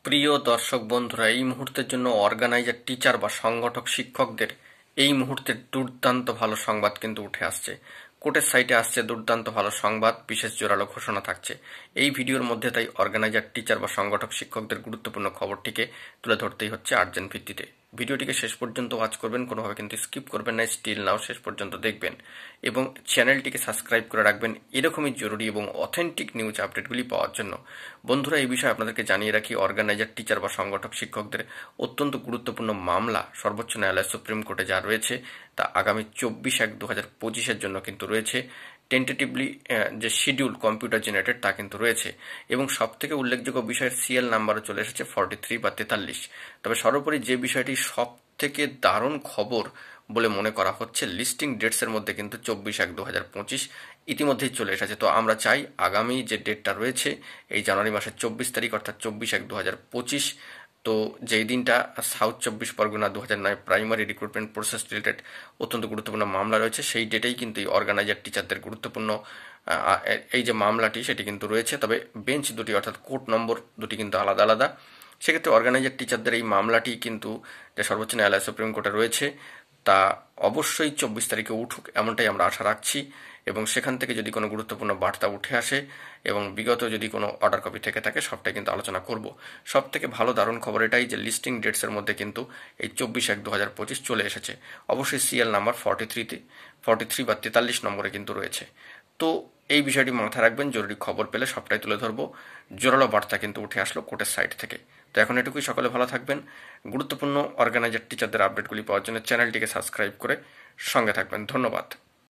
প্রিয় দর্শক বন্ধুরা, এই মুহূর্তের জন্য অর্গানাইজার টিচার বা সংগঠক শিক্ষকদের এই মুহূর্তে দুর্দান্ত ভালো সংবাদ কিন্তু উঠে আসছে। কোর্টের সাইটে আসছে দুর্দান্ত ভালো সংবাদ, বিশেষ জোরালো ঘোষণা থাকছে এই ভিডিওর মধ্যে। তাই অর্গানাইজার টিচার বা সংগঠক শিক্ষকদের গুরুত্বপূর্ণ খবরটিকে তুলে ধরতেই হচ্ছে আর্জেন্ট ভিত্তিতে। ভিডিওটিকে শেষ পর্যন্ত ওয়াচ করবেন, কোনোভাবে কিন্তু স্কিপ করবেন না, স্টিল নাও শেষ পর্যন্ত দেখবেন এবং চ্যানেলটিকে সাবস্ক্রাইব করে রাখবেন এরকমই জরুরি এবং অথেন্টিক নিউজ আপডেটগুলি পাওয়ার জন্য। বন্ধুরা, এই বিষয়ে আপনাদেরকে জানিয়ে রাখি, অর্গানাইজার টিচার বা সংগঠক শিক্ষকদের অত্যন্ত গুরুত্বপূর্ণ মামলা সর্বোচ্চ ন্যায়ালয় সুপ্রিম কোর্টে যা রয়েছে তা আগামী 24/1/2025 জন্য কিন্তু রয়েছে। টেন্টেটিভলি যে শিডিউল কম্পিউটার জেনারেটেড তা কিন্তু রয়েছে এবং সব থেকে উল্লেখযোগ্য বিষয়ের সিএল নাম্বারও চলে এসেছে 43 বা 43। তবে সর্বোপরি যে বিষয়টি সব থেকে দারুণ খবর বলে মনে করা হচ্ছে, লিস্টিং ডেটসের মধ্যে কিন্তু 24/1/2025 ইতিমধ্যেই চলে এসেছে। তো আমরা চাই আগামী যে ডেটটা রয়েছে এই জানুয়ারি মাসের 24 তারিখ অর্থাৎ 24/1/2025, তো যেই দিনটা south 24 Pargana 2009 primary recruitment process related অত্যন্ত গুরুত্বপূর্ণ মামলা রয়েছে, সেই ডেটেই কিন্তু এই অর্গানাইজার টিচারদের গুরুত্বপূর্ণ এই যে মামলাটি সেটি কিন্তু রয়েছে। তবে বেঞ্চ দুটি অর্থাৎ কোর্ট নম্বর দুটি কিন্তু আলাদা আলাদা। সেক্ষেত্রে অর্গানাইজার টিচারদের এই মামলাটি কিন্তু যে সর্বোচ্চ ন্যায়ালয় সুপ্রিম কোর্টে রয়েছে তা অবশ্যই 24 তারিখে উঠুক এমনটাই আমরা আশা রাখছি এবং সেখান থেকে যদি কোনো গুরুত্বপূর্ণ বার্তা উঠে আসে এবং বিগত যদি কোনো অর্ডার কপি থেকে থাকে সবটাই কিন্তু আলোচনা করব। সব থেকে ভালো দারুণ খবর এটাই যে লিস্টিং ডেটসের মধ্যে কিন্তু এই 24/1/2025 চলে এসেছে। অবশ্যই সিএল নাম্বার 43 বা 43 নম্বরে কিন্তু রয়েছে। তো এই বিষয়টি মাথায় রাখবেন, জরুরি খবর পেলে সবটাই তুলে ধরবো। জোরালো বার্তা কিন্তু উঠে আসলো কোর্টের সাইট থেকে। তো এখন এটুকুই, সকলে ভালো থাকবেন। গুরুত্বপূর্ণ অর্গানাইজার টিচারদের আপডেটগুলি পাওয়ার জন্য চ্যানেলটিকে সাবস্ক্রাইব করে সঙ্গে থাকবেন। ধন্যবাদ।